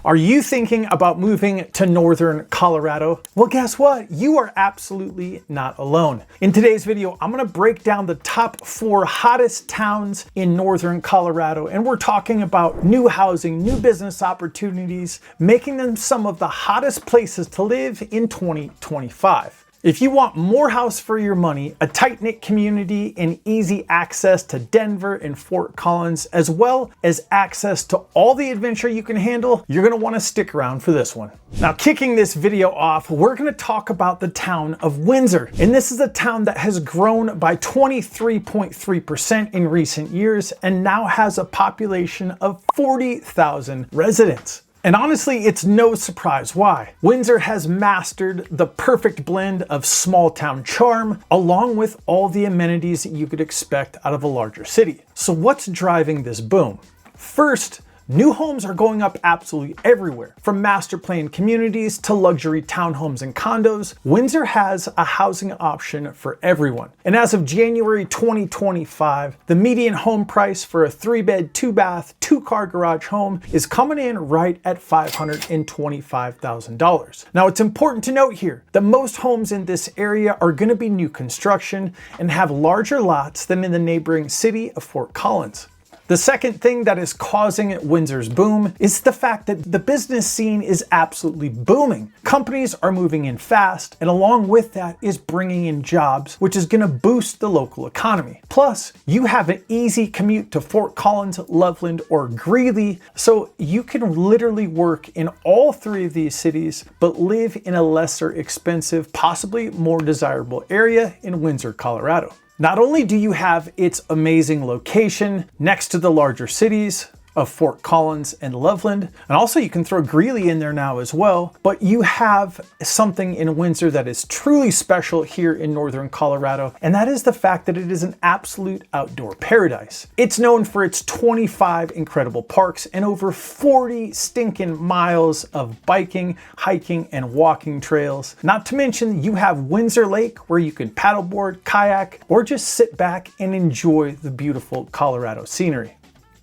Are you thinking about moving to northern Colorado? Well, guess what? You are absolutely not alone. In today's video, I'm gonna break down the top 4 hottest towns in northern Colorado, and we're talking about new housing, new business opportunities, making them some of the hottest places to live in 2025. If you want more house for your money, a tight-knit community, and easy access to Denver and Fort Collins, as well as access to all the adventure you can handle, you're gonna wanna stick around for this one. Now, kicking this video off, we're gonna talk about the town of Windsor. And this is a town that has grown by 23.3% in recent years and now has a population of 40,000 residents. And honestly, it's no surprise why. Windsor has mastered the perfect blend of small town charm, along with all the amenities that you could expect out of a larger city. So what's driving this boom? First, new homes are going up absolutely everywhere. From master planned communities to luxury townhomes and condos, Windsor has a housing option for everyone. And as of January 2025, the median home price for a 3-bed, 2-bath, 2-car garage home is coming in right at $525,000. Now, it's important to note here that most homes in this area are going to be new construction and have larger lots than in the neighboring city of Fort Collins. The second thing that is causing Windsor's boom is the fact that the business scene is absolutely booming. Companies are moving in fast, and along with that is bringing in jobs, which is going to boost the local economy. Plus, you have an easy commute to Fort Collins, Loveland, or Greeley, so you can literally work in all 3 of these cities, but live in a lesser expensive, possibly more desirable area in Windsor, Colorado. Not only do you have its amazing location next to the larger cities of Fort Collins and Loveland, and also you can throw Greeley in there now as well, but you have something in Windsor that is truly special here in northern Colorado, and that is the fact that it is an absolute outdoor paradise. It's known for its 25 incredible parks and over 40 stinking miles of biking, hiking, and walking trails. Not to mention you have Windsor Lake where you can paddleboard, kayak, or just sit back and enjoy the beautiful Colorado scenery.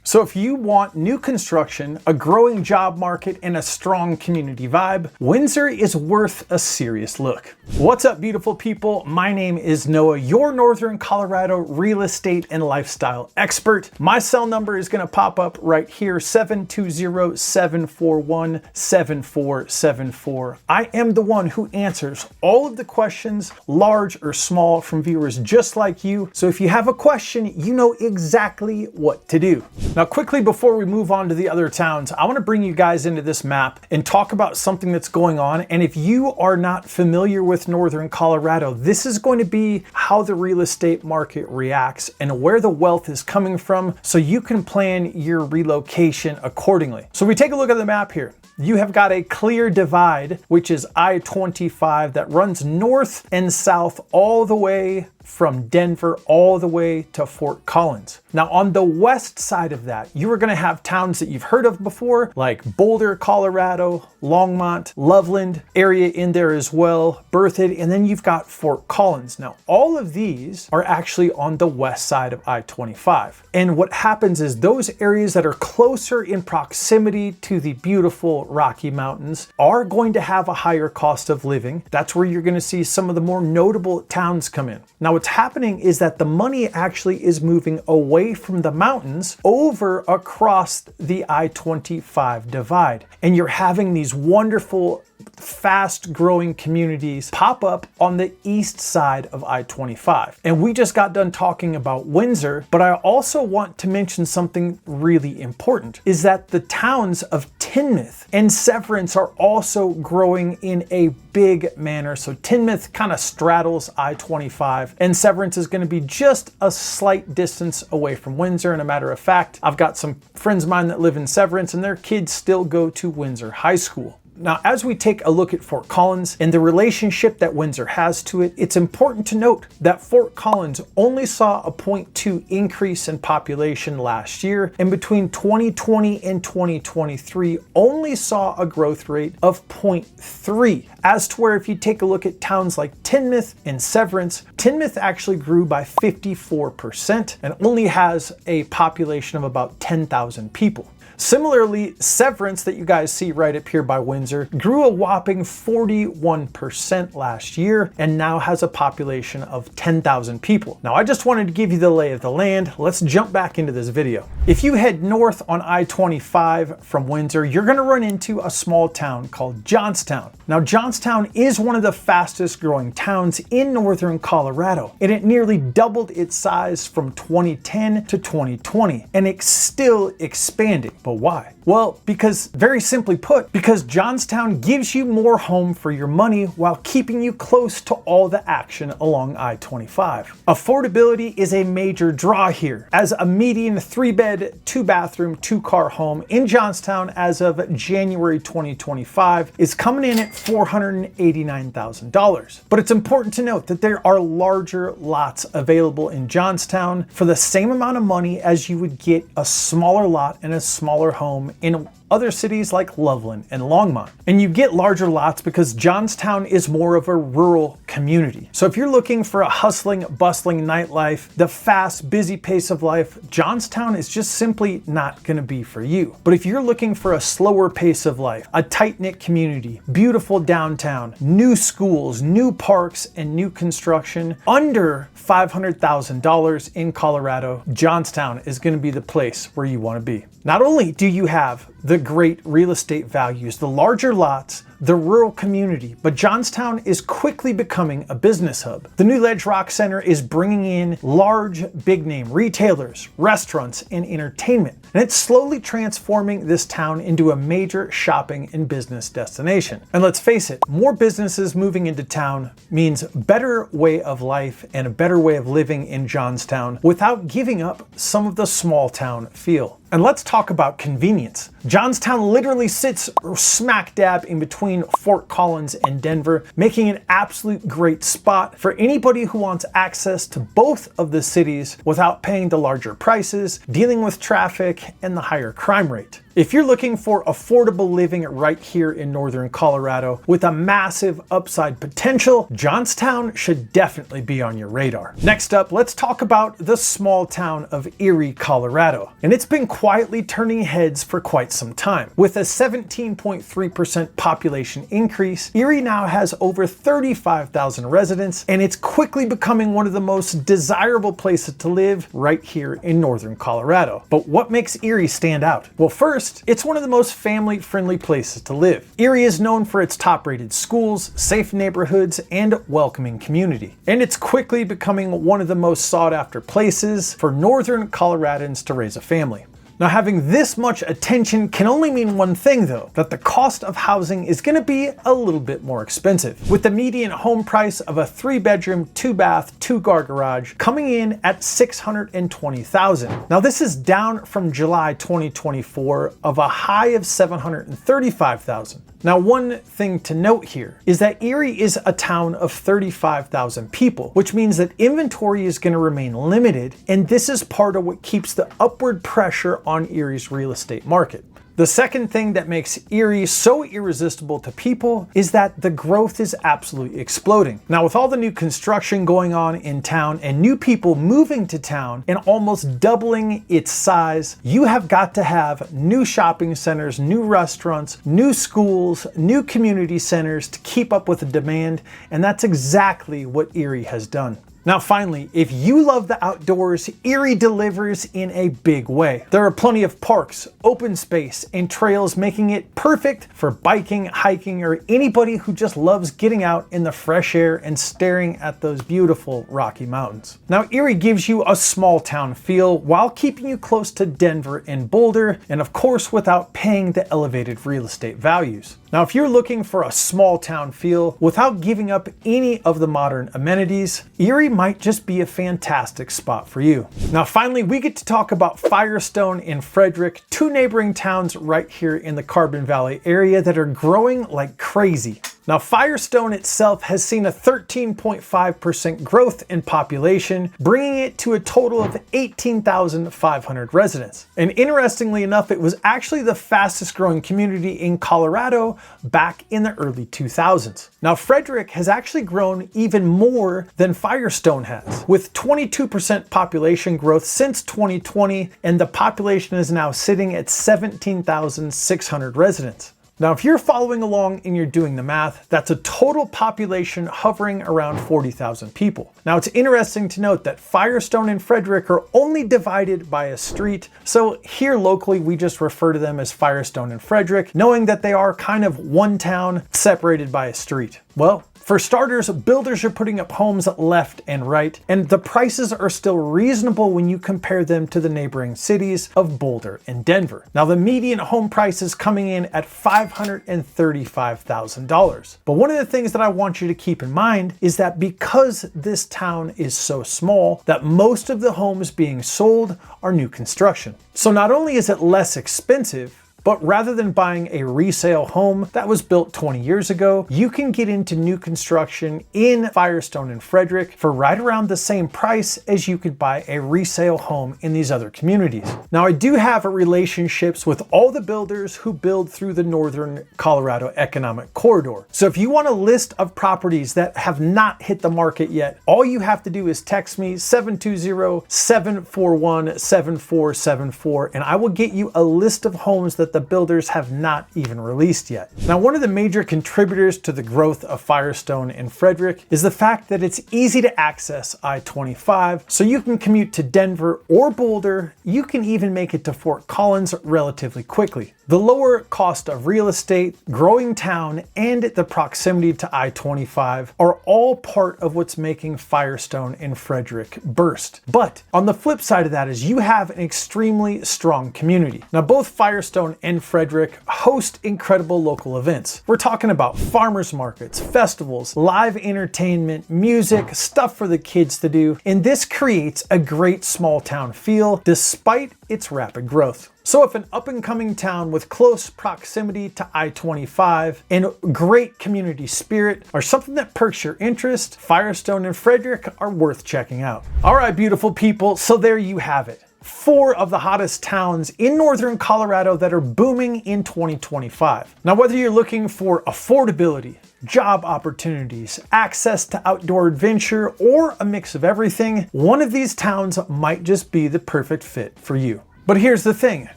So if you want new construction, a growing job market, and a strong community vibe, Windsor is worth a serious look. What's up, beautiful people? My name is Noah, your Northern Colorado real estate and lifestyle expert. My cell number is gonna pop up right here, 720-741-7474. I am the one who answers all of the questions, large or small, from viewers just like you. So if you have a question, you know exactly what to do. Now, quickly before we move on to the other towns, I want to bring you guys into this map and talk about something that's going on. And if you are not familiar with northern Colorado, this is going to be how the real estate market reacts and where the wealth is coming from, so you can plan your relocation accordingly. So we take a look at the map here. You have got a clear divide, which is I-25, that runs north and south all the way from Denver all the way to Fort Collins. Now, on the west side of that, you are going to have towns that you've heard of before, like Boulder, Colorado, Longmont, Loveland, area in there as well, Berthoud, and then you've got Fort Collins. Now, all of these are actually on the west side of I-25. And what happens is those areas that are closer in proximity to the beautiful Rocky Mountains are going to have a higher cost of living. That's where you're going to see some of the more notable towns come in. Now, what's happening is that the money actually is moving away from the mountains over across the I-25 divide. And you're having these wonderful, fast growing communities pop up on the east side of I-25. And we just got done talking about Windsor, but I also want to mention something really important, is that the towns of Tinmouth and Severance are also growing in a big manner. So Tinmouth kind of straddles I-25, and Severance is going to be just a slight distance away from Windsor. And a matter of fact, I've got some friends of mine that live in Severance, and their kids still go to Windsor High School. Now, as we take a look at Fort Collins and the relationship that Windsor has to it, it's important to note that Fort Collins only saw a 0.2 increase in population last year, and between 2020 and 2023 only saw a growth rate of 0.3. As to where if you take a look at towns like Tinmouth and Severance, Tinmouth actually grew by 54% and only has a population of about 10,000 people. Similarly, Severance, that you guys see right up here by Windsor, grew a whopping 41% last year and now has a population of 10,000 people. Now, I just wanted to give you the lay of the land. Let's jump back into this video. If you head north on I-25 from Windsor, you're going to run into a small town called Johnstown. Now, Johnstown is one of the fastest growing towns in northern Colorado, and it nearly doubled its size from 2010 to 2020, and it's still expanding. But why? Well, because, very simply put, because Johnstown gives you more home for your money while keeping you close to all the action along I-25. Affordability is a major draw here, as a median 3-bed, 2-bathroom, 2-car home in Johnstown as of January 2025 is coming in at $489,000. But it's important to note that there are larger lots available in Johnstown for the same amount of money as you would get a smaller lot and a smaller home in other cities like Loveland and Longmont. And you get larger lots because Johnstown is more of a rural community. So if you're looking for a hustling, bustling nightlife, the fast, busy pace of life, Johnstown is just simply not going to be for you. But if you're looking for a slower pace of life, a tight-knit community, beautiful downtown, new schools, new parks, and new construction under $500,000 in Colorado, Johnstown is going to be the place where you want to be. Not only do you have the great real estate values, the larger lots, the rural community, but Johnstown is quickly becoming a business hub. The new Ledge Rock Center is bringing in large, big-name retailers, restaurants, and entertainment, and it's slowly transforming this town into a major shopping and business destination. And let's face it, more businesses moving into town means better way of life and a better way of living in Johnstown without giving up some of the small town feel. And let's talk about convenience. Johnstown literally sits smack dab in between Fort Collins and Denver, making an absolute great spot for anybody who wants access to both of the cities without paying the larger prices, dealing with traffic, and the higher crime rate. If you're looking for affordable living right here in northern Colorado with a massive upside potential, Johnstown should definitely be on your radar. Next up, let's talk about the small town of Erie, Colorado. And it's been quietly turning heads for quite some time. With a 17.3% population increase, Erie now has over 35,000 residents, and it's quickly becoming one of the most desirable places to live right here in northern Colorado. But what makes Erie stand out? Well, first, it's one of the most family-friendly places to live. Erie is known for its top-rated schools, safe neighborhoods, and welcoming community. And it's quickly becoming one of the most sought-after places for northern Coloradans to raise a family. Now, having this much attention can only mean one thing though, that the cost of housing is going to be a little bit more expensive, with the median home price of a 3-bedroom, 2-bath, 2-car garage coming in at $620,000. Now, this is down from July 2024 of a high of $735,000. Now, one thing to note here is that Erie is a town of 35,000 people, which means that inventory is going to remain limited, and this is part of what keeps the upward pressure on Erie's real estate market. The second thing that makes Erie so irresistible to people is that the growth is absolutely exploding. Now, with all the new construction going on in town and new people moving to town and almost doubling its size, you have got to have new shopping centers, new restaurants, new schools, new community centers to keep up with the demand, and that's exactly what Erie has done. Now, finally, if you love the outdoors, Erie delivers in a big way. There are plenty of parks, open space, and trails, making it perfect for biking, hiking, or anybody who just loves getting out in the fresh air and staring at those beautiful Rocky Mountains. Now, Erie gives you a small town feel while keeping you close to Denver and Boulder, and of course without paying the elevated real estate values. Now, if you're looking for a small town feel without giving up any of the modern amenities, Erie might just be a fantastic spot for you. Now, finally, we get to talk about Firestone and Frederick, two neighboring towns right here in the Carbon Valley area that are growing like crazy. Now, Firestone itself has seen a 13.5% growth in population, bringing it to a total of 18,500 residents. And interestingly enough, it was actually the fastest growing community in Colorado back in the early 2000s. Now, Frederick has actually grown even more than Firestone has, with 22% population growth since 2020, and the population is now sitting at 17,600 residents. Now, if you're following along and you're doing the math, that's a total population hovering around 40,000 people. Now, it's interesting to note that Firestone and Frederick are only divided by a street, so here locally we just refer to them as Firestone and Frederick, knowing that they are kind of one town separated by a street. Well, for starters, builders are putting up homes left and right, and the prices are still reasonable when you compare them to the neighboring cities of Boulder and Denver. Now, the median home price is coming in at $535,000. But one of the things that I want you to keep in mind is that because this town is so small, that most of the homes being sold are new construction. So not only is it less expensive, but rather than buying a resale home that was built 20 years ago, you can get into new construction in Firestone and Frederick for right around the same price as you could buy a resale home in these other communities. Now, I do have relationships with all the builders who build through the Northern Colorado Economic Corridor. So if you want a list of properties that have not hit the market yet, all you have to do is text me 720-741-7474, and I will get you a list of homes that the builders have not even released yet. Now, one of the major contributors to the growth of Firestone and Frederick is the fact that it's easy to access I-25, so you can commute to Denver or Boulder. You can even make it to Fort Collins relatively quickly. The lower cost of real estate, growing town, and the proximity to I-25 are all part of what's making Firestone and Frederick burst. But on the flip side of that is you have an extremely strong community. Now, both Firestone and Frederick host incredible local events. We're talking about farmers markets, festivals, live entertainment, music, stuff for the kids to do, and this creates a great small town feel despite its rapid growth. So if an up-and-coming town with close proximity to I-25 and great community spirit are something that perks your interest, Firestone and Frederick are worth checking out. All right, beautiful people, so there you have it. 4 of the hottest towns in Northern Colorado that are booming in 2025. Now, whether you're looking for affordability, job opportunities, access to outdoor adventure, or a mix of everything, one of these towns might just be the perfect fit for you. But here's the thing,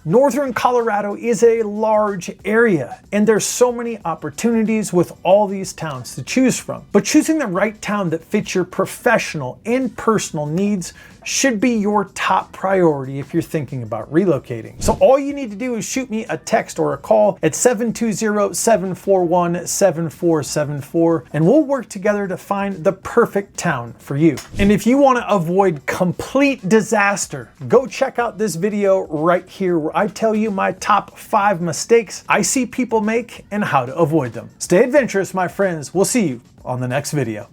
Northern Colorado is a large area, and there's so many opportunities with all these towns to choose from. But choosing the right town that fits your professional and personal needs should be your top priority if you're thinking about relocating. So all you need to do is shoot me a text or a call at 720-741-7474, and we'll work together to find the perfect town for you. And if you want to avoid complete disaster, go check out this video right here where I tell you my top 5 mistakes I see people make and how to avoid them. Stay adventurous, my friends. We'll see you on the next video.